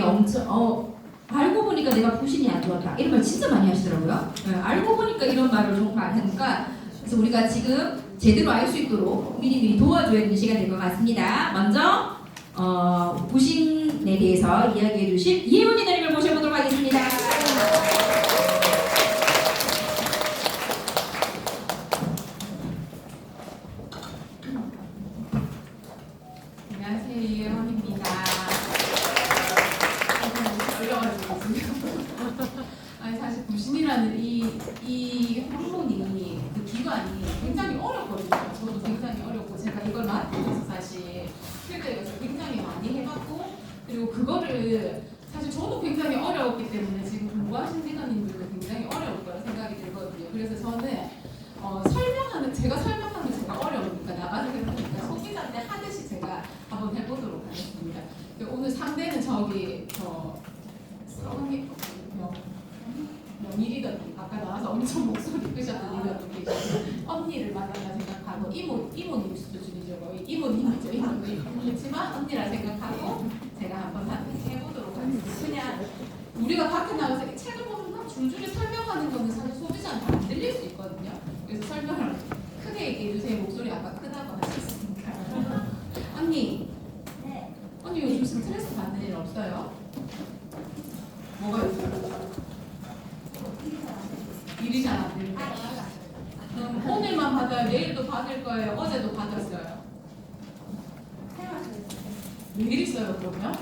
엄청 알고 보니까 내가 부신이 안 좋았다 이런 말 진짜 많이 하시더라고요. 알고 보니까 이런 말을 정말 하니까 그래서 우리가 지금 제대로 알 수 있도록 미리미리 도와줘야 되는 시간 될 것 같습니다. 먼저 부신에 대해서 이야기해 주실 이혜원 이사님을 모셔보도록 하겠습니다. 안녕하세요, 이혜원입니다. 어려가지고 아니 사실 부신이라는 이 호르몬이 그 기관이 굉장히 어렵거든요. 저도 굉장히 어렵고 제가 이걸 맡으면서 사실 필드에 가서 굉장히 많이 해봤고 그리고 그거를 사실 저도 굉장히 어려웠기 때문에 지금 공부하신 리더님들도 굉장히 어려울 거라 생각이 들거든요. 그래서 저는 제가 설명하는 게 제가 어려우니까 나가서 해보니까 소기자한테 하듯이 제가 한번 해보도록 하겠습니다. 오늘 상대는 명희 리더님 아까 나와서 엄청 목소리 끄셨던 리더님 언니를 만난다 생각하고 이모님 수준이죠. 거의 이모님이죠. 그렇지만 언니라 생각하고 제가 한번 해보도록 하겠습니다. 그냥 우리가 밖에 나가서 책을 보면 막 줄줄이 설명하는 거는 사실 소비자한테 안 들릴 수 있거든요. 그래서 설명을 크게 얘기해 주세요. 목소리 아까 크다고 하셨으니까. 언니. 네. 언니 요즘 스트레스 받는 일 없어요? 뭐가 있어요? 일이 잘 안 되는데. 오늘만 받아요? 내일도 받을 거예요? 어제도 받았어요? 매일 있어요 그러면?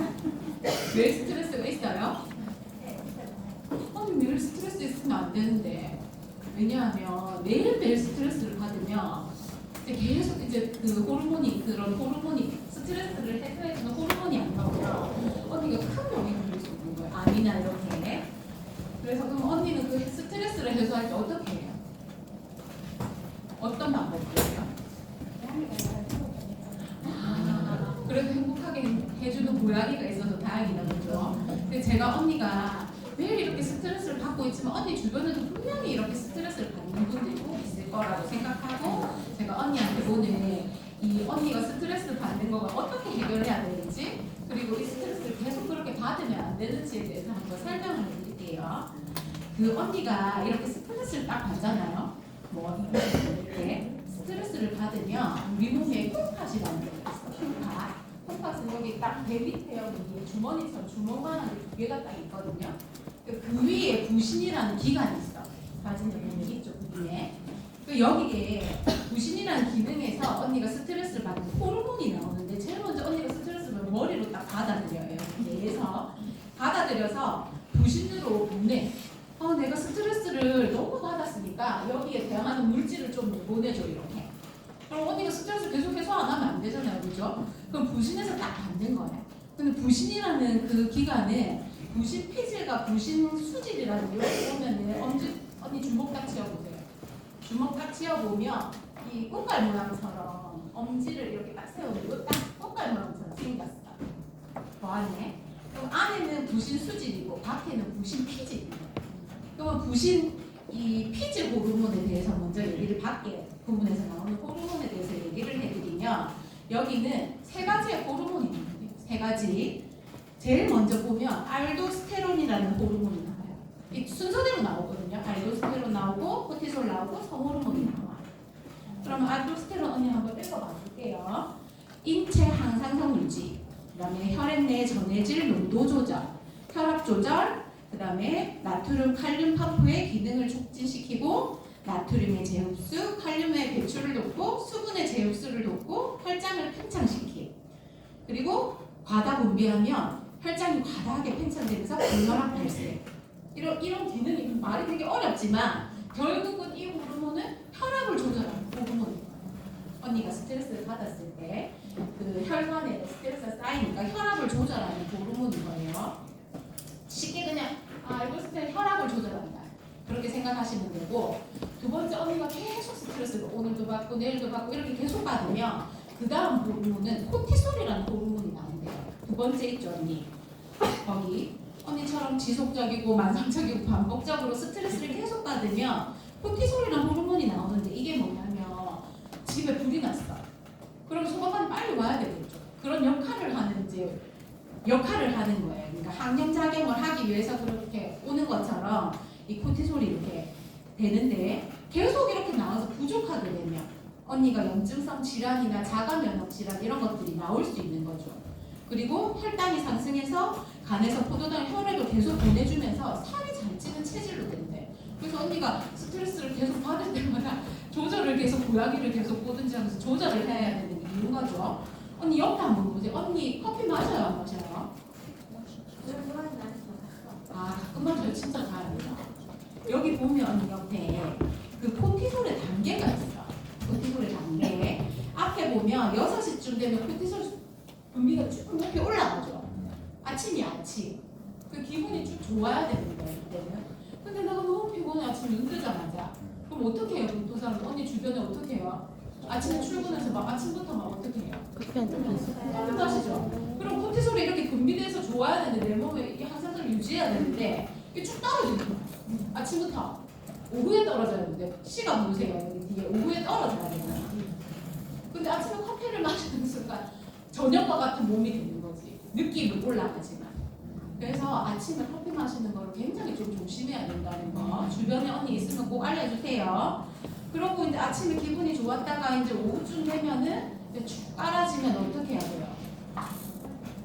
매일 스트레스가 있어요? 언니 매일 스트레스 있으면 안 되는데. 왜냐하면 매일매일 스트레스를 받으면 계속 이제 그런 호르몬이 스트레스를 해소해주는 호르몬이 안 나오면 언니가 큰 병이 걸릴 수 있는 거예요. 암이나 이렇게. 그래서 그럼 언니는 그 스트레스를 해소할 때 어떻게 해요? 어떤 방법이에요? 그래도 행복하게 해주는 고양이가 있어서 다행이다 그죠? 근데 제가 언니가 매일 이렇게 스트레스를 받고 있지만 언니 주변에도 분명히 이렇게 스트레스를 받는 분들이 꼭 있을 거라고 생각하고 제가 언니한테 오늘 이 언니가 스트레스를 받는 거가 어떻게 해결해야 되는지 그리고 이 스트레스를 계속 그렇게 받으면 안 되는지에 대해서 한번 설명을 해드릴게요. 그 언니가 이렇게 스트레스를 딱 받잖아요. 뭐 이렇게 스트레스를 받으면 우리 몸에 콩팥이라는 게 있어요. 콩팥은 여기 딱 배 밑에 여기 주머니처럼 주먹만한 게 두 개가 딱 있거든요. 그 위에 부신이라는 기관이 있어. 사진에 보면 이쪽 위에. 여기에 부신이라는 기능에서 언니가 스트레스를 받는 호르몬이 나오는데 제일 먼저 언니가 스트레스를 받는 머리로 딱 받아들여요. 뇌에서 받아들여서 부신으로 보내. 내가 스트레스를 너무 받았으니까 여기에 대항하는 물질을 좀 보내줘 이렇게. 그럼 언니가 스트레스 계속 해소 안 하면 안 되잖아요, 그죠? 그럼 부신에서 딱 받는 거예요. 근데 부신이라는 그 기관은 부신 피질과 부신 수질이라는 이렇게 보면은 언니 주먹 딱 치워보세요. 주먹 딱 치워보면 이 꽃갈 모양처럼 엄지를 이렇게 딱 세우고 딱 꽃갈 모양처럼 생겼어. 그 안에. 그럼 안에는 부신 수질이고 밖에는 부신 피질이에요. 그러면 부신 이 피질 호르몬에 대해서 먼저 얘기를 밖에 부분에서 나오는 호르몬에 대해서 얘기를 해드리면 여기는 세 가지의 호르몬이 있거든요. 세 가지. 제일 먼저 보면 알도스테론이라는 호르몬이 나와요. 이 순서대로 나오거든요. 알도스테론 나오고 코티솔 나오고 성호르몬이 나와요. 그러면 알도스테론 언니 한번 읽어봐 줄게요. 인체 항상성 유지, 그다음에 혈액 내 전해질 농도 조절, 혈압 조절, 그다음에 나트륨, 칼륨 펌프의 기능을 촉진시키고 나트륨의 재흡수, 칼륨의 배출을 돕고 수분의 재흡수를 돕고 혈장을 팽창시키. 그리고 과다 분비하면 혈장이 과다하게 팽창되면서 고혈압 발생. 이런 기능이 말이 되게 어렵지만 결국은 이 호르몬은 혈압을 조절하는 호르몬이에요. 언니가 스트레스를 받았을 때 그 혈관에 스트레스가 쌓이니까 혈압을 조절하는 호르몬인 거예요. 쉽게 그냥 알도스테론 혈압을 조절한다. 그렇게 생각하시면 되고 두 번째 언니가 계속 스트레스를 오늘도 받고 내일도 받고 이렇게 계속 받으면 그 다음 호르몬은 코티솔이라는 호르몬이 나온대요. 두 번째 있죠 언니. 거기 언니처럼 지속적이고 만성적이고 반복적으로 스트레스를 계속 받으면 코티솔이라는 호르몬이 나오는데 이게 뭐냐면 집에 불이 났어. 그럼 소방관이 빨리 와야 되겠죠. 그런 역할을 하는 이제 역할을 하는 거예요. 그러니까 항염작용을 하기 위해서 그렇게 오는 것처럼 이 코티솔이 이렇게 되는데 계속 이렇게 나와서 부족하게 되면 언니가 염증성 질환이나 자가면역 질환 이런 것들이 나올 수 있는 거죠. 그리고 혈당이 상승해서 간에서 포도당 혈액을 계속 보내주면서 살이 잘 찌는 체질로 된대. 그래서 언니가 스트레스를 계속 받을 때마다 조절을 계속 고양이를 계속 보든지 하면서 조절을 해야 되는 이유인 거죠. 언니 옆에 한번 보세요. 언니 커피 마셔요 안 마셔요? 아 가끔만 저 진짜 다릅니다. 여기 보면 언니 옆에 그 코티솔의 단계가 있어. 코티솔의 단계. 앞에 보면 6시쯤 되면 코티솔 분비가 쭉 높이 올라가죠. 아침이 아침. 그 기분이 쭉 좋아야 되는 거예요, 그때는. 근데 내가 너무 피곤해, 아침 눈 뜨자마자. 그럼 어떻게 해요, 보통 사람? 언니 주변에 어떻게 해요? 아침에 출근해서 막 아침부터 막 어떻게 해요? 커피 마시죠. 그럼 코티솔이 이렇게 분비돼서 좋아야 되는데 내 몸에 이게 항상을 유지해야 되는데 이게 쭉 떨어지는 거예요. 아침부터. 오후에 떨어져야 되는데 시간 보세요, 여기 뒤에. 오후에 떨어져야 되잖아요. 근데 아침에 커피를 마시는 순간 저녁과 같은 몸이 되는 거지. 느낌은 올라가지만. 그래서 아침에 커피 마시는 거를 굉장히 좀 조심해야 된다는 거. 주변에 언니 있으면 꼭 알려주세요. 그러고 이제 아침에 기분이 좋았다가 이제 오후쯤 되면은 이제 쭉 깔아지면 어떻게 해야 돼요?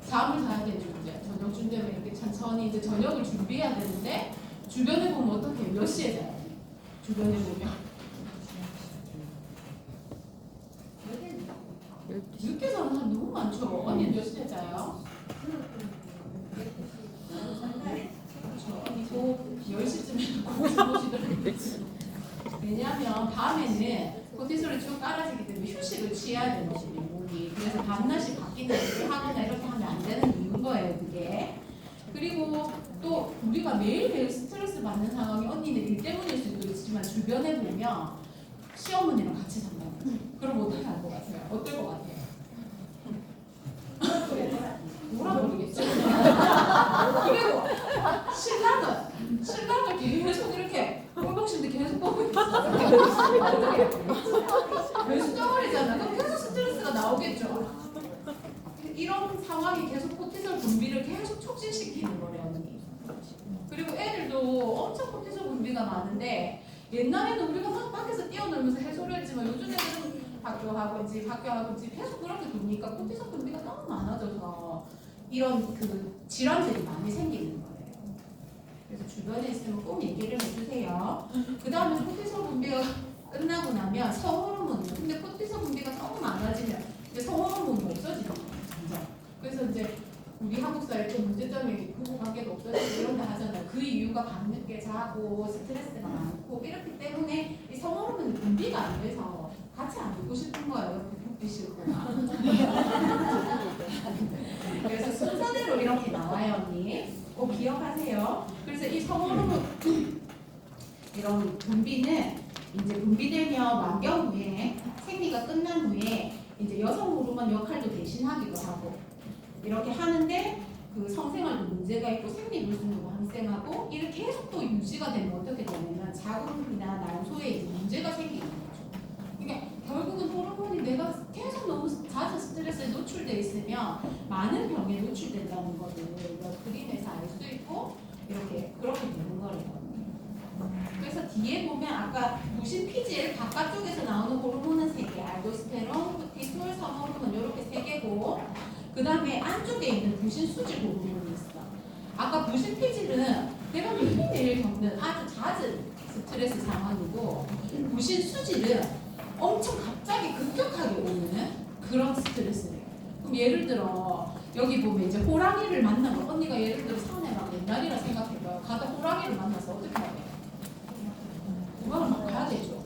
잠을 자야 되죠. 이제 저녁쯤 되면 이렇게 천천히 이제 저녁을 준비해야 되는데 주변에 보면 어떻게 해요? 몇 시에 자요? 주변에 보면. 늦게 자는 사람 너무 많죠. 언니 몇 시에 자요? 그렇죠. 언니 꼭 10시쯤에 꼭 주무시더라고요. 왜냐하면 밤에는 코티솔이 쭉 깔아지기 때문에 휴식을 취해야 되는 거예요, 몸이. 그래서 밤낮이 바뀌는 일을 하거나 이렇게 하면 안 되는 이유인 거예요, 그게. 그리고 또 우리가 매일매일 스트레스 받는 상황이 언니는 일 때문일 수도 있지만 주변에 보면 시어머니랑 같이 산다고. 그럼 어떻게 할 것 같아요? 어떨 것 같아요? 뭐라 모르겠죠. 그리고 신랑을 계속 이렇게 꼴복신데 계속 보고 있어요. 왜 수정거리잖아. 그럼 계속 스트레스가 나오겠죠. 이런 상황이 계속 코티솔 분비를 계속 촉진시키는 거래요, 언니. 그리고 애들도 엄청 코티솔 분비가 많은데 옛날에는 우리가 막 밖에서 뛰어놀면서 해소를 했지만 요즘에는 학교하고 집 계속 그렇게 도니까 코티솔 분비가 너무 많아져서 이런 그 질환들이 많이 생기는 거예요. 그래서 주변에 있으면 꼭 얘기를 해주세요. 그 다음에 코티솔 분비가 끝나고 나면 성호르몬. 근데 코티솔 분비가 너무 많아지면 이제 성호르몬이 없어지는 거예요. 점점. 그래서 이제 우리 한국 사회 또 문제점이 부부 관계도 없어지고 이런 거 하잖아요. 그 이유가 밤늦게 자고 스트레스가 많고 이렇기 때문에 이 성호르몬이 분비가 안 돼서 같이 안 있고 싶은 거예요. 옆에 붓기 싫구나. 그래서 순서대로 이렇게 나와요, 언니. 꼭 기억하세요. 그래서 이 성호르몬 이런 분비는 이제 분비되면 만경 후에 생리가 끝난 후에 이제 여성 호르몬 역할도 대신하기도 하고 이렇게 하는데 그 성생활도 문제가 있고 생리 불순도 발생하고 이렇게 계속 또 유지가 되면 어떻게 되냐면 자궁이나 난소에 이제 문제가 생기는 거죠. 그러니까 결국은 호르몬이 내가 계속 너무 잦은 스트레스에 노출돼 있으면 많은 병에 노출된다는 거를 그림에서 알 수 있고 이렇게 그렇게 되는 거래요. 그래서 뒤에 보면 아까 무신 피질 바깥쪽에서 나오는 호르몬은 3개, 알도스테론, 코티솔, 성호르몬 이렇게 3개고 그 다음에 안쪽에 있는 부신 수질 호르몬이 있어. 아까 부신 피질은 내가 매일매일 겪는 아주 잦은 스트레스 상황이고 부신 수질은 엄청 갑자기 급격하게 오는 그런 스트레스래요. 그럼 예를 들어 여기 보면 이제 호랑이를 만나면 언니가 예를 들어 산에 막 옛날이라 생각해봐요. 가다 호랑이를 만나서 어떻게 해야 돼요? 도망을 막 가야 되죠.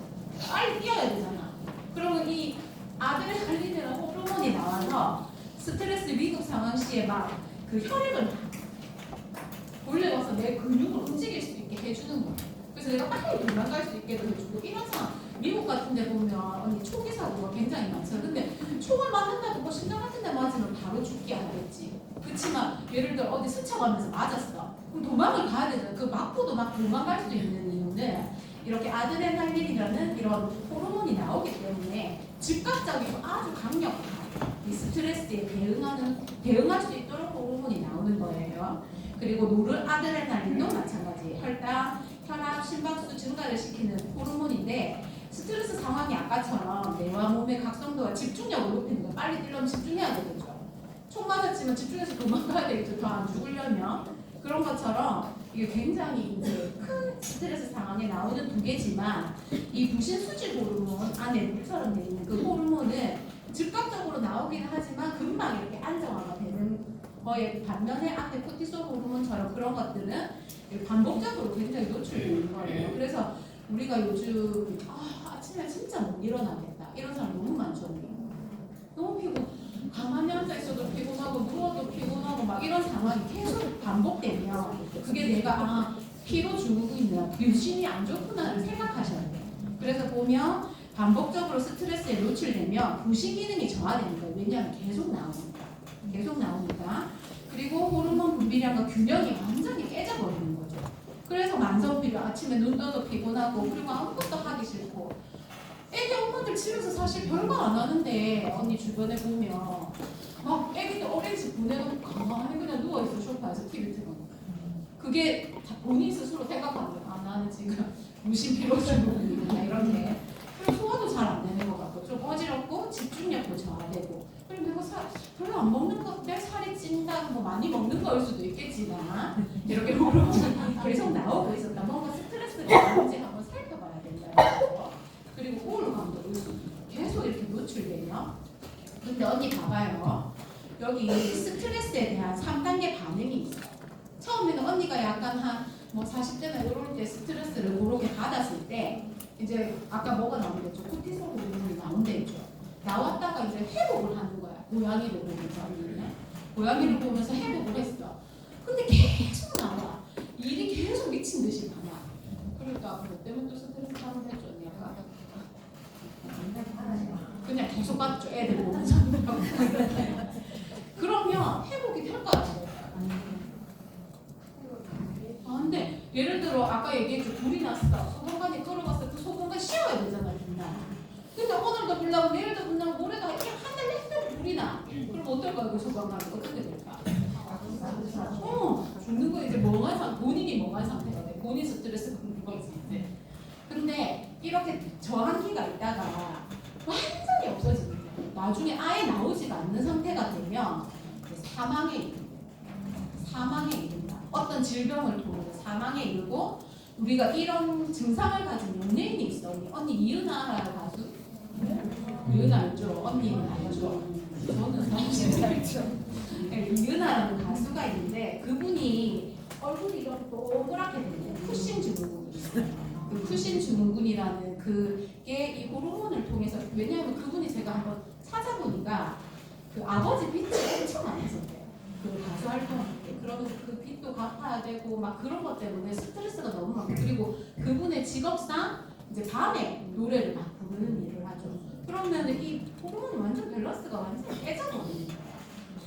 빨리 뛰어야 되잖아. 그러면 이 아드레날린이라는 호르몬이 나와서 스트레스 위급 상황 시에 막 그 혈액을 돌려서 내 근육을 움직일 수 있게 해주는 거예요. 그래서 내가 빨리 도망갈 수 있게도 해주고 이런 상황 미국 같은 데 보면 언니 초기 사고가 굉장히 많죠. 근데 총을 맞는다고 뭐 심장 같은 데 맞으면 바로 죽기 하겠지. 그렇지만 예를 들어 어디 스쳐가면서 맞았어. 그럼 도망을 가야 되잖아. 그 맞고도 막 도망갈 수 있는 이유는 이렇게 아드레날린이라는 이런 호르몬이 나오기 때문에 즉각적이고 아주 강력한 이 스트레스에 대응할 수 있도록 호르몬이 나오는 거예요. 그리고 노르아드레날린도 마찬가지. 혈당, 혈압, 심박수 증가를 시키는 호르몬인데 스트레스 상황이 아까처럼 뇌와 몸의 각성도와 집중력을 높이는 거. 빨리 뛰려면 집중해야 되겠죠. 총 맞았지만 집중해서 도망가야 되겠죠. 더 안 죽으려면. 그런 것처럼 이게 굉장히 이제 큰 스트레스 상황에 나오는 두 개지만 이 부신수지 호르몬 안에 물처럼 돼 있는 그 호르몬은 즉각적으로 나오긴 하지만 금방 이렇게 안정화가 되는 거에 반면에 앞에 코티솔 호르몬처럼 그런 것들은 반복적으로 굉장히 노출되는 거예요. 그래서 우리가 요즘 아침에 진짜 못 일어나겠다 이런 사람 너무 많죠. 너무 피곤. 가만히 앉아 있어도 피곤하고 누워도 피곤하고 막 이런 상황이 계속 반복되면 그게 내가 피로 증후군이나 유심이 안 좋구나를 생각하셔야 돼요. 그래서 보면 반복적으로 스트레스에 노출되면 부신 기능이 저하되는 거예요. 왜냐하면 계속 나오니까. 그리고 호르몬 분비량과 균형이 완전히 깨져버리는 거죠. 그래서 만성피로 아침에 눈 떠도 피곤하고 그리고 아무것도 하기 싫고 애기 엄마들 집에서 사실 별거 안 하는데 언니 주변에 보면 막 애기들 어린이집 보내놓고 가만히 그냥 누워있어 소파에서 TV 틀어놓고 그게 다 본인 스스로 생각하는 거야. 나는 지금 무심피로 증후군이구나 이런 게. 그리고 소화도 잘 안 되는 것 같고 좀 어지럽고 집중력도 저하되고 그리고 내가 별로 안 먹는 건데 살이 찐다 뭐 많이 먹는 거일 수도 있겠지만 이렇게 호르몬이 계속 나오고 있었다. 뭔가 스트레스가 있는지 한번 살펴봐야 된다. 그리고 우울감도 계속 이렇게 노출되면 근데 언니 봐봐요. 여기 스트레스에 대한 3단계 반응이 있어요. 처음에는 언니가 약간 한 뭐 40대나 이럴 때 스트레스를 고렇게 받았을 때 이제 아까 뭐가 나오겠죠? 코티솔 호르몬이 나온대죠. 나왔다가 이제 회복을 하는 거야. 고양이를 보면서 언니는 고양이를 보면서 회복을 했어. 근데 계속 나와. 일이 계속 미친 듯이 나와. 그러니까 뭐 때문에 또 스트레스 받는 했죠 언니가. 그냥 계속 받죠. 애들 보면서. 그러면 회복이 될 거 같아요. 근데 예를 들어 아까 얘기했죠. 불이 났어. 소방관이 끌어갔어. 그 소방관 쉬어야 되잖아. 맨날. 근데 오늘도 불 나고 내일도 불 나고 모레도 한 달 냈을 때 불이 나. 그럼 어떨까요? 그 소방관이 어떻게 될까? 죽는 거 이제 본인이 멍한 상태가 돼. 본인 스트레스 받는 거지 이제. 근데 이렇게 저항기가 있다가 완전히 없어지는 거예요. 나중에 아예 나오지가 않는 상태가 되면 사망에 이른다. 어떤 질병을 통해서 사망에 이르고 우리가 이런 증상을 가진 연예인이 있어. 언니 이은하라는 가수? 이은하 알죠? 언니는 알죠? 저는 사실 알죠. 이은하라는 가수가 있는데 그분이 얼굴이 이렇게 동그랗게 되는 쿠신 증후군이 있어요. 그 쿠신 증후군이라는 그게 이 호르몬을 통해서 왜냐하면 그분이 제가 한번 찾아보니까 그 아버지 빚이 엄청 많이 있었대요. 그 가수 활동할 때 그러면서 그 빚도 갚아야 되고 막 그런 것 때문에 스트레스가 너무 많고 그리고 그분의 직업상 이제 밤에 노래를 막 부르는 일을 하죠. 그러면 이 호르몬이 완전 밸런스가 완전 깨져버리는 거예요.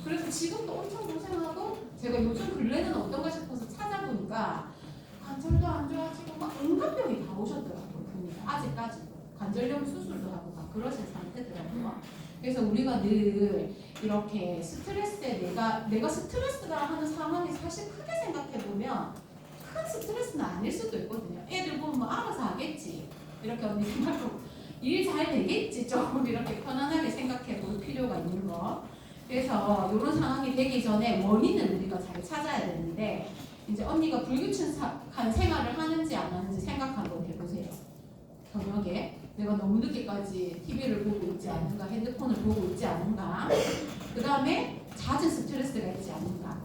그래서 지금도 엄청 고생하고 제가 요즘 근래는 어떤가 싶어서 찾아보니까 관절도 안 좋아지고 막 온갖 병이 다 오셨더라고요. 그분이 아직까지도 관절염 수술도 하고 막 그러신 상태더라고요. 그래서 우리가 늘 이렇게 스트레스에 내가 스트레스가 하는 상황이 사실 크게 생각해 보면 큰 스트레스는 아닐 수도 있거든요. 애들 보면 뭐 알아서 하겠지 이렇게 언니 생각하고 일 잘 되겠지 조금 이렇게 편안하게 생각해 볼 필요가 있는 거. 그래서 이런 상황이 되기 전에 원인을 우리가 잘 찾아야 되는데 이제 언니가 불규칙한 생활을 하는지 안 하는지 생각 한번 해보세요. 저녁에 내가 너무 늦게까지 TV를 보고 있지 않은가, 핸드폰을 보고 있지 않은가, 그 다음에 잦은 스트레스가 있지 않은가.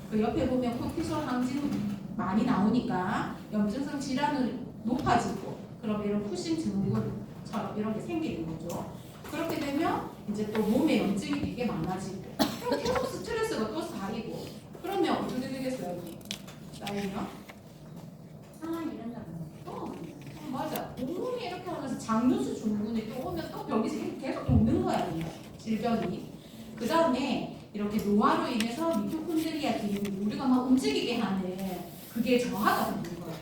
그 옆에 보면 코티솔 항진 많이 나오니까 염증성 질환은 높아지고 그럼 이런 쿠신 증후군처럼 이런 게 생기는 거죠. 그렇게 되면 이제 또 몸에 염증이 되게 많아지고 그럼 계속 스트레스가 또 쌓이고 그러면 어떻게 되겠어요? 쌓이면 상황이 이런다는 거예요. 맞아. 온몸이 이렇게 하면서 장누수 증후군이 또 오면 또 병이 계속 돕는 거야. 질병이. 그 다음에 이렇게 노화로 인해서 미토콘드리아 기능이 우리가 막 움직이게 하는 그게 저하가 되는 거예요.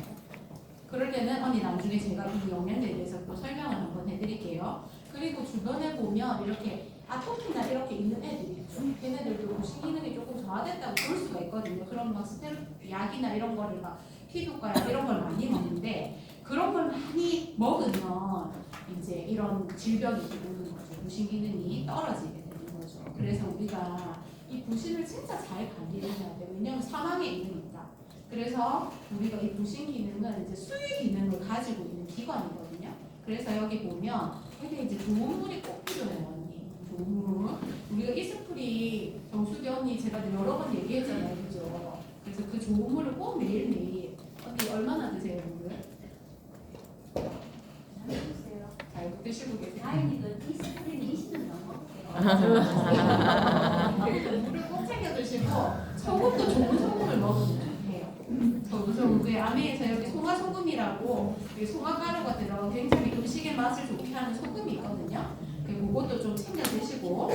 그럴 때는 언니 나중에 제가 이 영양제에 대해서 또 설명을 한번 해드릴게요. 그리고 주변에 보면 이렇게 아토피나 이렇게 있는 애들이 걔네들도 부신 기능이 조금 저하됐다고 볼 수가 있거든요. 그럼 막 스테로이드 약이나 이런 거를 막 피부과 약 이런 걸 많이 먹는데 그런 걸 많이 먹으면 이제 이런 질병이 오는 거죠. 부신 기능이 떨어지게 되는 거죠. 그래서 우리가 이 부신을 진짜 잘 관리를 해야 돼요. 왜냐하면 사망에 이르니까. 그래서 우리가 이 부신 기능은 이제 수위 기능을 가지고 있는 기관이거든요. 그래서 여기 보면 되게 이제 좋은 물이 꼭 필요해요, 언니. 좋은 물. 우리가 이스프리 정수기 언니 제가 여러 번 얘기했잖아요, 그죠? 그래서 그 좋은 물을 꼭 매일매일 언니 얼마나 드세요, 물을? 잘 드시고 계세요. 다행히도 이스크림 20년 넘었어요. 물을 꼭 챙겨 드시고 소금도 좋은 소금을 먹으면 해요. 좋은 소금. 그 아메에서 여기 송화소금이라고 송화가루가 들어간 굉장히 음식의 맛을 좋게 하는 소금이 있거든요. 그것도 좀 챙겨 드시고.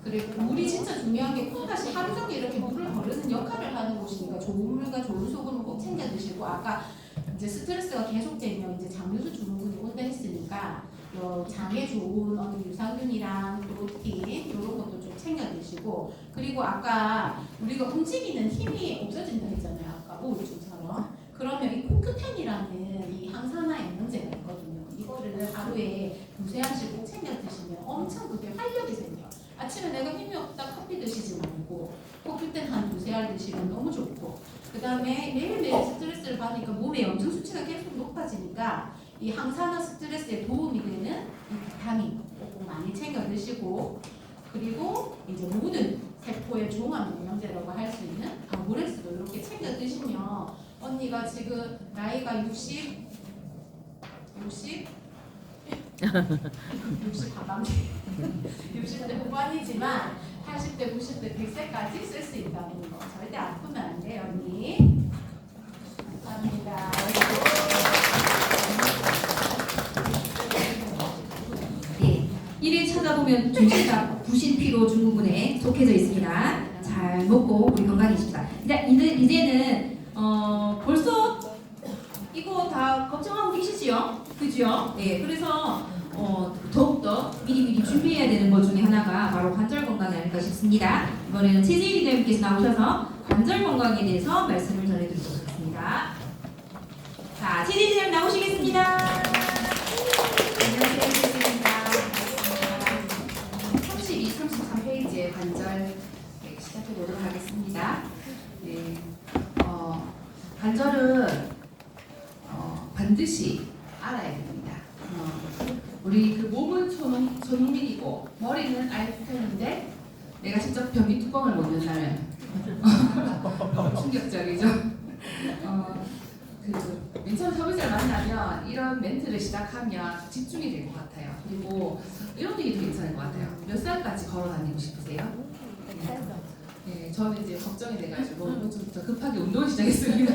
그리고 물이 진짜 중요한 게 콩팥이 하루 종일 이렇게 물을 거르는 역할을 하는 곳이니까 좋은 물과 좋은 소금을 꼭 챙겨 드시고 아까 이제 스트레스가 계속되면 이제 장유수 증후군이 온다 했으니까 장에 좋은 유산균이랑 프로틴 이런 것도 좀 챙겨 드시고 그리고 아까 우리가 움직이는 힘이 없어진다 했잖아요. 아까 우울증처럼 그러면 이 코큐텐이라는 이 항산화 영양제가 있거든요. 이거를 하루에 두세 알씩 꼭 챙겨 드시면 엄청 그게 활력이 생겨요. 아침에 내가 힘이 없다 커피 드시지 말고 코큐텐 한 두세 알 드시면 너무 좋고 그 다음에 매일매일 스트레스를 받으니까 몸의 염증 수치가 계속 높아지니까 이 항산화 스트레스에 도움이 되는 이 비타민 꼭 많이 챙겨 드시고 그리고 이제 모든 세포의 종합 영양제라고 할 수 있는 아모렉스도 이렇게 챙겨 드시면 언니가 지금 나이가 60 하반기 60대 후반이지만 80대, 90대, 100세까지 쓸 수 있다는 거 절대 아프면 안 돼요, 언니. 감사합니다. 네, 이를 찾아보면 중시가 부신 피로 증후군에 속해져 있습니다. 잘 먹고 우리 건강해집시다. 이제는 벌써 이거 다 걱정하고 계시지요? 그죠? 네, 그래서 더욱더 미리미리 준비해야 되는 것 중에 하나가 바로 관절 건강이 아닐까 싶습니다. 이번에는 최재희 리더님께서 나오셔서 관절 건강에 대해서 말씀을 전해드리도록 하겠습니다. 자, 최재희 리더님 나오시겠습니다. 안녕하세요. 최재희입니다. 32, 33페이지의 관절 시작해 보도록 하겠습니다. 네, 관절은 반드시 알아야 됩니다. 우리 그 몸은 손흥민이고 머리는 아인슈타인인데 내가 직접 변비 뚜껑을 못 연다면 충격적이죠. 맨 처음 소비자를 만나면 이런 멘트를 시작하면 집중이 될 것 같아요. 그리고 이런 얘기도 괜찮을 것 같아요. 몇 살까지 걸어 다니고 싶으세요? 네, 저는 이제 걱정이 돼가지고 좀 더 급하게 운동을 시작했습니다.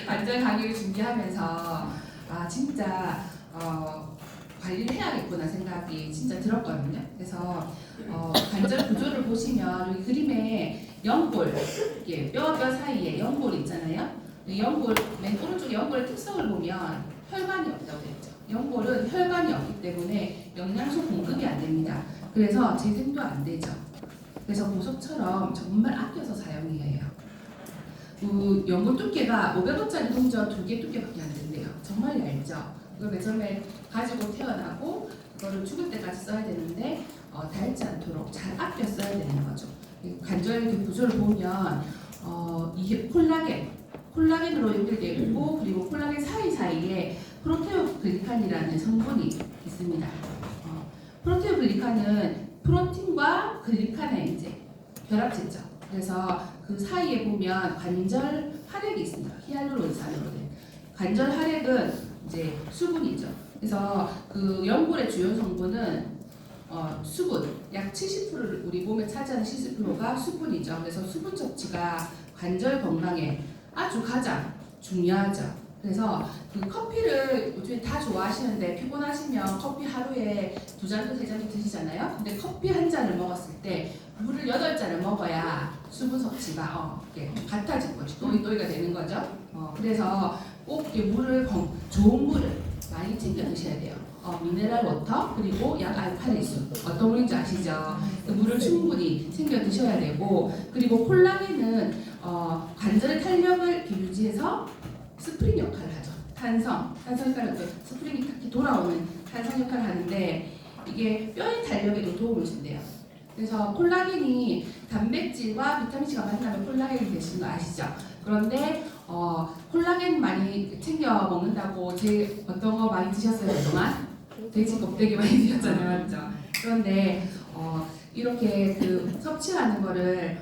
관절 강의를 준비하면서 진짜 관리를 해야겠구나 생각이 진짜 들었거든요. 그래서 관절 구조를 보시면 여기 그림에 연골, 이게 뼈와 뼈 사이에 연골 있잖아요. 연골, 맨 오른쪽에 연골의 특성을 보면 혈관이 없다고 되어 있죠. 연골은 혈관이 없기 때문에 영양소 공급이 안 됩니다. 그래서 재생도 안 되죠. 그래서 보석처럼 정말 아껴서 사용해야 해요. 연골 두께가 500원짜리 동전 2개 두께밖에 안 된대요. 정말 얇죠. 그걸 맨 처음에 가지고 태어나고 그거를 죽을 때까지 써야 되는데 닳지 않도록 잘 아껴 써야 되는 거죠. 관절 구조를 보면 이게 콜라겐으로 연결되어 있고 그리고 콜라겐 사이사이에 프로테오글리칸이라는 성분이 있습니다. 프로테오글리칸은 프로틴과 글리칸의 이제 결합체죠. 그래서 그 사이에 보면 관절 활액이 있습니다. 히알루론산으로 된 관절 활액은 이제 수분이죠. 그래서 그 연골의 주요 성분은 수분, 약 70%를 우리 몸에 차지하는 70%가 수분이죠. 그래서 수분 섭취가 관절 건강에 아주 가장 중요하죠. 그래서 그 커피를 요즘에 다 좋아하시는데 피곤하시면 커피 하루에 2잔도 3잔도 드시잖아요. 근데 커피 한 잔을 먹었을 때 물을 8잔을 먹어야 수분 섭취가 같아진 거죠. 또이또이가 되는 거죠. 그래서 꼭 물을 좋은 물을 많이 챙겨 드셔야 돼요. 미네랄 워터 그리고 약 알칼리수 어떤 물인지 아시죠? 그 물을 충분히 챙겨 드셔야 되고 그리고 콜라겐은 관절의 탄력을 이렇게 유지해서 스프링 역할을 하죠. 탄성 역할을 스프링이 탁 돌아오는 탄성 역할을 하는데 이게 뼈의 탄력에도 도움을 준대요. 그래서 콜라겐이 단백질과 비타민C가 만나면 콜라겐이 되시는 거 아시죠? 그런데 콜라겐 많이 챙겨 먹는다고 어떤 거 많이 드셨어요 그동안? 돼지 껍데기 많이 드셨잖아요, 맞죠? 그런데 이렇게 그 섭취하는 거를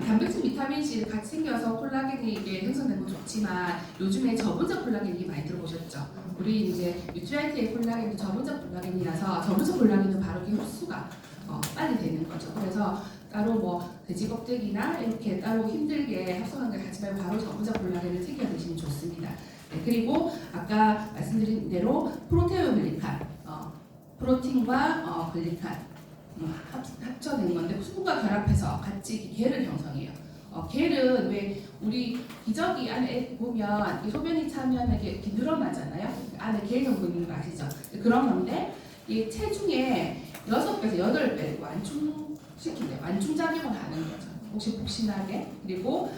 단백질, 비타민C를 같이 챙겨서 콜라겐이 이게 형성되는 건 좋지만 요즘에 저분자 콜라겐이 많이 들어보셨죠? 우리 이제 뉴트라이트의 콜라겐도 저분자 콜라겐이라서 저분자 콜라겐은 바로 이렇게 흡수가 빨리 되는 거죠. 그래서 따로 뭐 돼지 껍데기나 이렇게 따로 힘들게 합성한 걸 하지 말고 바로 저분자 콜라겐을 챙겨 드시면 좋습니다. 네, 그리고 아까 말씀드린 대로 프로테오 글리칸, 프로틴과 글리칸 합쳐낸 건데 수분과 결합해서 같이 겔을 형성해요. 겔은 왜 우리 기저귀 안에 보면 이 소변이 차면 이렇게 늘어나잖아요. 안에 겔 성분 있는 거 아시죠? 그런 건데 이 체중에 6배에서 8배 완충시킨대요. 완충작용을 하는 거죠. 혹시나게. 그리고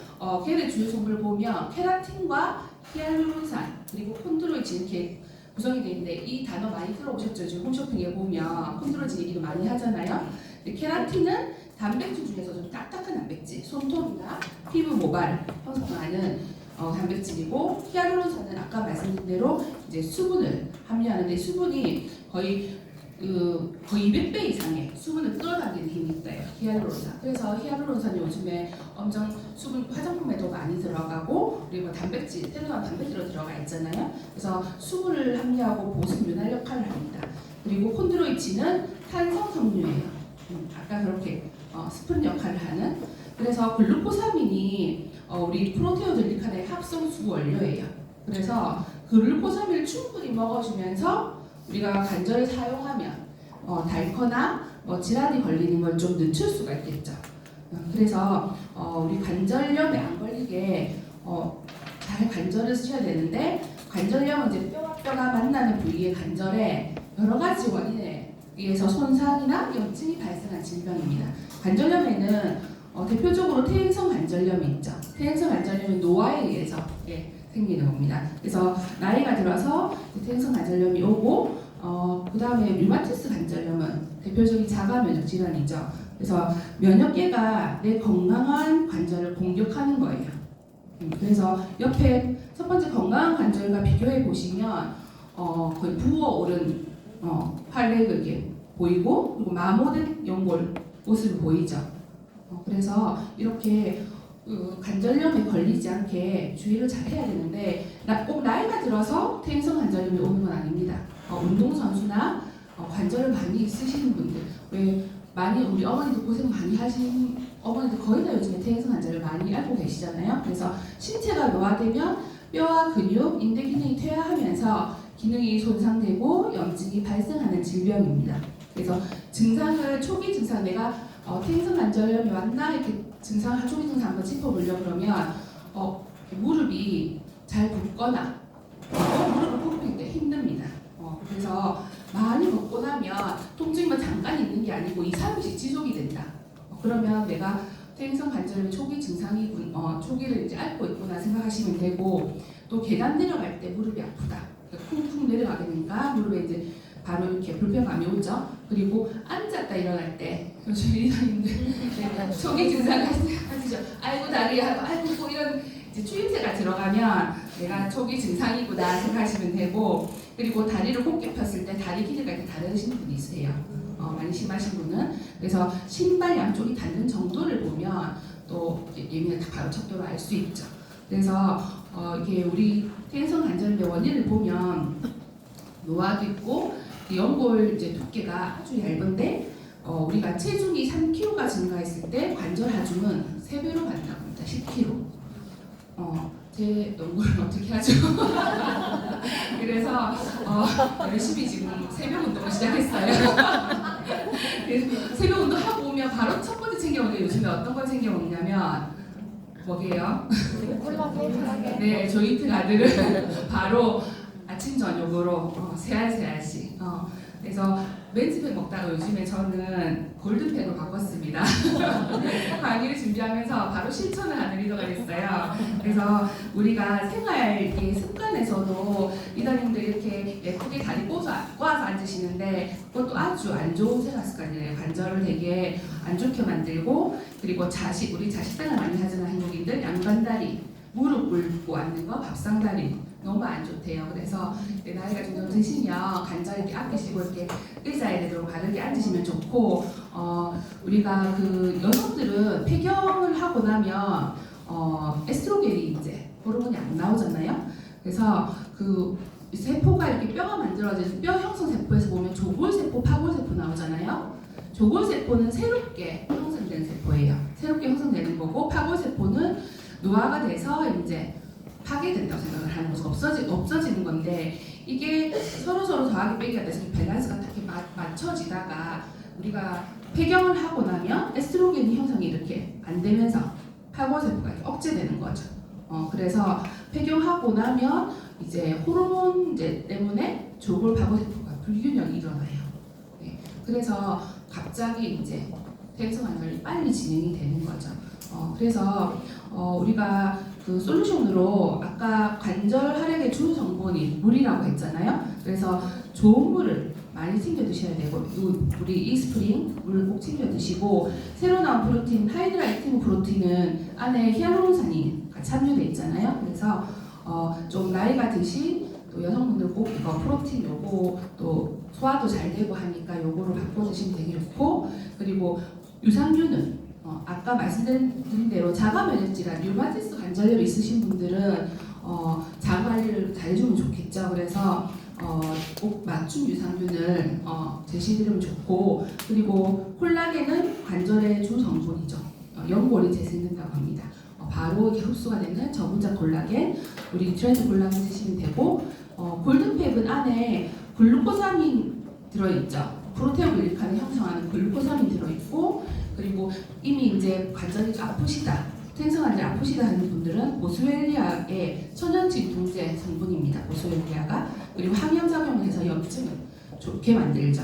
겔의 주요 성분을 보면 케라틴과 히알루론산 그리고 콘드로이친 이렇게 구성이 되어 있는데 이 단어 많이 들어보셨죠? 지금 홈쇼핑에 보면 콘드로이친 얘기도 많이 하잖아요. 케라틴은 단백질 중에서 좀 딱딱한 단백질, 손톱이나 피부 모발 형성하는 단백질이고 히알루론산은 아까 말씀드린 대로 이제 수분을 함유하는데 수분이 거의 200배 이상의 수분을 끌어당기는 힘이 있대요. 히알루론산. 그래서 히알루론산이 요즘에 엄청 수분 화장품에도 많이 들어가고 그리고 단백질, 테르한 단백질로 들어가 있잖아요. 그래서 수분을 함유하고 보습 윤활 역할을 합니다. 그리고 콘드로이친은 탄성 섬유예요. 아까 그렇게 스프린 역할을 하는. 그래서 글루코사민이 우리 프로테오 글리칸의 합성수 원료예요. 그래서 글루코사민을 충분히 먹어주면서 우리가 관절을 사용하면 닳거나 질환이 걸리는 걸 좀 늦출 수가 있겠죠. 그래서 우리 관절염에 안 걸리게 잘 관절을 쓰셔야 되는데 관절염은 이제 뼈와 뼈가 만나는 부위의 관절에 여러 가지 원인에 의해서 손상이나 염증이 발생한 질병입니다. 관절염에는 대표적으로 퇴행성 관절염이 있죠. 퇴행성 관절염은 노화에 의해서 생기는 겁니다. 그래서 나이가 들어서 퇴행성 관절염이 오고 그 다음에 류마티스 관절염은 대표적인 자가 면역 질환이죠. 그래서 면역계가 내 건강한 관절을 공격하는 거예요. 그래서 옆에 첫 번째 건강한 관절과 비교해 보시면 거의 부어오른 팔레그 이렇게 보이고 그리고 마모된 연골 모습이 보이죠. 그래서 이렇게 관절염에 걸리지 않게 주의를 잘 해야 되는데 꼭 나이가 들어서 퇴행성 관절염이 오는 건 아닙니다. 운동선수나 관절을 많이 쓰시는 분들 왜 많이 우리 어머니도 고생 많이 하신 어머니들 거의 다 요즘에 퇴행성 관절을 많이 앓고 계시잖아요. 그래서 신체가 노화되면 뼈와 근육, 인대 기능이 퇴화하면서 기능이 손상되고 염증이 발생하는 질병입니다. 그래서 증상을 초기 증상 내가 퇴행성 관절염이 왔나 이렇게 증상 초기 증상 한번 짚어보려고 그러면 무릎이 잘 붓거나 무릎을 굽힐 때 힘듭니다. 그래서 많이 걷고 나면 통증이 잠깐 있는 게 아니고 2, 3일씩 지속이 된다. 그러면 내가 퇴행성 관절염의 초기 증상이 초기를 이제 앓고 있구나 생각하시면 되고 또 계단 내려갈 때 무릎이 아프다. 쿵쿵 내려가게 되니까 무릎에 이제 바로 이렇게 불편감이 오죠. 그리고 앉았다 일어날 때 요즘 일하는데 초기 증상 하시죠. 아이고 다리 하고 아이고 이런 이제 추임새가 들어가면 내가 초기 증상이구나 생각하시면 되고 그리고 다리를 곧게 폈을 때 다리 길이가 이렇게 다르신 분이 있으세요. 많이 심하신 분은 그래서 신발 양쪽이 닿는 정도를 보면 또 예민을 바로 척도로 알 수 있죠. 그래서 이게 우리 퇴행성 관절염의 원인을 보면 노화도 있고 연골 이제 두께가 아주 얇은데 우리가 체중이 3kg가 증가했을 때 관절 하중은 3배로 간다고 합니다. 10kg. 제 연골을 어떻게 하죠? 그래서 열심히 지금 새벽 운동을 시작했어요. 새벽 운동 하고 오면 바로 첫 번째 챙겨 먹는 게 요즘에 어떤 걸 챙겨 먹냐면 뭐게요? 네, 조인트 가드를 바로 아침 저녁으로 세 알씩. 그래서 멘즈팩 먹다가 요즘에 저는 골든팩으로 바꿨습니다. 강의를 준비하면서 바로 실천을 하는 리더가 됐어요. 그래서 우리가 생활의 습관에서도 리더님들 이렇게 예쁘게 다리 꼬아서 앉으시는데 그것도 아주 안 좋은 생활 습관이에요. 관절을 되게 안 좋게 만들고, 그리고 우리 자식 생활 많이 하잖아요. 한국인들 양반다리, 무릎 꿇고 앉는 거, 밥상다리 너무 안 좋대요. 그래서 나이가 좀 드시면 관절 이렇게 아끼시고 이렇게 의자에 되도록 바르게 앉으시면 좋고, 우리가 그 여성들은 폐경을 하고 나면 에스트로겐이 이제 호르몬이 안 나오잖아요. 그래서 그 세포가 이렇게 뼈가 만들어져서 뼈 형성 세포에서 보면 조골세포, 파골세포 나오잖아요. 조골세포는 새롭게 형성되는 세포예요. 새롭게 형성되는 거고, 파골세포는 노화가 돼서 이제 파괴된다고 생각을 하는 거죠. 없어지는 건데, 이게 서로 더하기 빼기가 돼서 밸런스가 이렇게 맞춰지다가 우리가 폐경을 하고 나면 에스트로겐이 형성이 이렇게 안 되면서 파골세포가 이렇게 억제되는 거죠. 그래서 폐경하고 나면 이제 호르몬 때문에 조골 파골세포가 불균형이 일어나요. 네. 그래서 갑자기 이제 태생관절이 빨리 진행이 되는 거죠. 그래서 우리가 그 솔루션으로 아까 관절 활액의 주 성분이 물이라고 했잖아요. 그래서 좋은 물을 많이 챙겨 드셔야 되고, 우리 이스프링 물 꼭 챙겨 드시고, 새로 나온 프로틴 하이드라 액티브 프로틴은 안에 히알루론산이 같이 함유돼 있잖아요. 그래서 좀 나이가 드신 또 여성분들 꼭 이거 프로틴 요거 또 소화도 잘 되고 하니까 요거를 바꿔 드시면 되게 좋고, 그리고 유산균은 아까 말씀드린 대로 자가 면역질환, 류마티스 관절염 있으신 분들은 장 관리를 잘 해주면 좋겠죠. 그래서 꼭 맞춤 유산균을 제시드리면 좋고, 그리고 콜라겐은 관절의 주 성분이죠. 연골이 재생된다고 합니다. 바로 이렇게 흡수가 되는 저분자 콜라겐, 우리 트랜스 콜라겐 드시면 되고, 골든팩은 안에 글루코사민 들어있죠. 프로테오글리칸을 형성하는 글루코사민 들어있고, 그리고 이미 이제 관절이 아프시다, 생성관절 아프시다 하는 분들은 보스웰리아의 천연 진통제 성분입니다. 보스웰리아가. 그리고 항염작용을 해서 염증을 좋게 만들죠.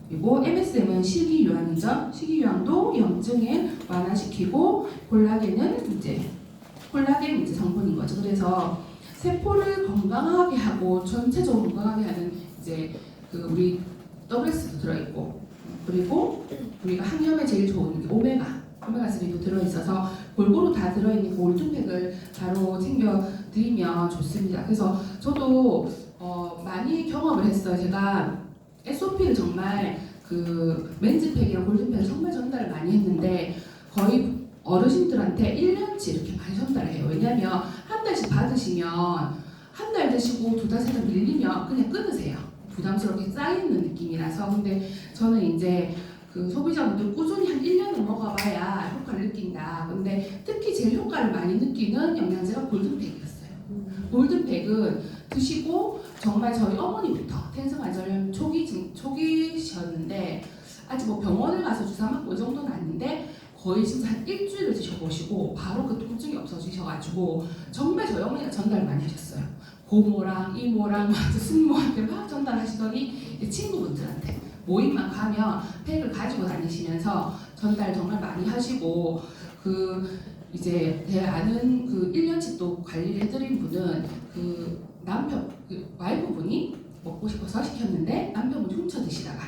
그리고 MSM은 식이유황이죠. 식이유황도 염증을 완화시키고, 콜라겐은 이제 성분인 거죠. 그래서 세포를 건강하게 하고 전체적으로 건강하게 하는 이제 그 우리 WS도 들어있고, 그리고 우리가 항염에 제일 좋은 게 오메가3도 들어있어서 골고루 다 들어있는 그 올tun팩을 바로 챙겨드리면 좋습니다. 그래서 저도 많이 경험을 했어요. 제가 SOP를 정말 그 멘즈팩이랑 골든팩을 정말 전달을 많이 했는데, 거의 어르신들한테 1년치 이렇게 많이 전달을 해요. 왜냐면 한 달씩 받으시면 한 달 드시고 두 달, 세 달 밀리면 그냥 끊으세요. 부담스럽게 쌓이는 느낌이라서. 근데 저는 이제 그 소비자분들 꾸준히 한 1년을 먹어봐야 효과를 느낀다. 근데 특히 제일 효과를 많이 느끼는 영양제가 골든팩이었어요. 골든팩은 드시고 정말 저희 어머니부터 태생관절염 초기셨는데, 아직 뭐 병원을 가서 주사 맞고 이 정도는 아닌데 거의 진짜 한 일주일을 드셔보시고 바로 그 통증이 없어지셔가지고 정말 저희 어머니가 전달 많이 하셨어요. 고모랑 이모랑 숙모한테 막 전달하시더니 친구분들한테 모임만 가면 팩을 가지고 다니시면서 전달 정말 많이 하시고, 그 이제 제 아는 그 1년치 또 관리를 해드린 분은 그 남편, 그 와이프분이 먹고 싶어서 시켰는데 남편분이 훔쳐 드시다가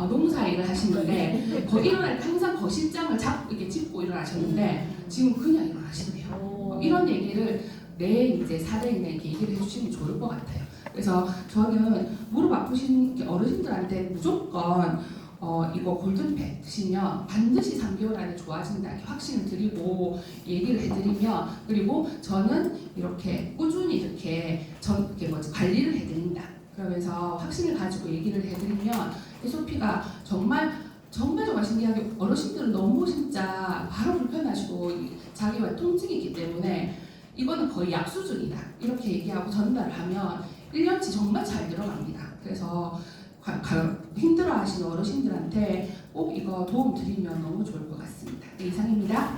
농사 일을 하시는데 일어날 때 항상 거실장을 잡고 이렇게 짚고 일어나셨는데 지금 그냥 일어나시네요. 이런 얘기를 내 이제 사대인에게 얘기를 해주시면 좋을 것 같아요. 그래서 저는 무릎 아프신 어르신들한테 무조건 이거 골든팩 드시면 반드시 3개월 안에 좋아진다 이렇게 확신을 드리고 얘기를 해드리면, 그리고 저는 이렇게 꾸준히 이렇게 관리를 해드린다 그러면서 확신을 가지고 얘기를 해드리면 SOP가 정말 신기하게 어르신들은 너무 진짜 바로 불편하시고 자기와 통증이 있기 때문에 이거는 거의 약 수준이다 이렇게 얘기하고 전달을 하면 1년치 정말 잘 들어갑니다. 그래서 힘들어하시는 어르신들한테 꼭 이거 도움 드리면 너무 좋을 것 같습니다. 네, 이상입니다.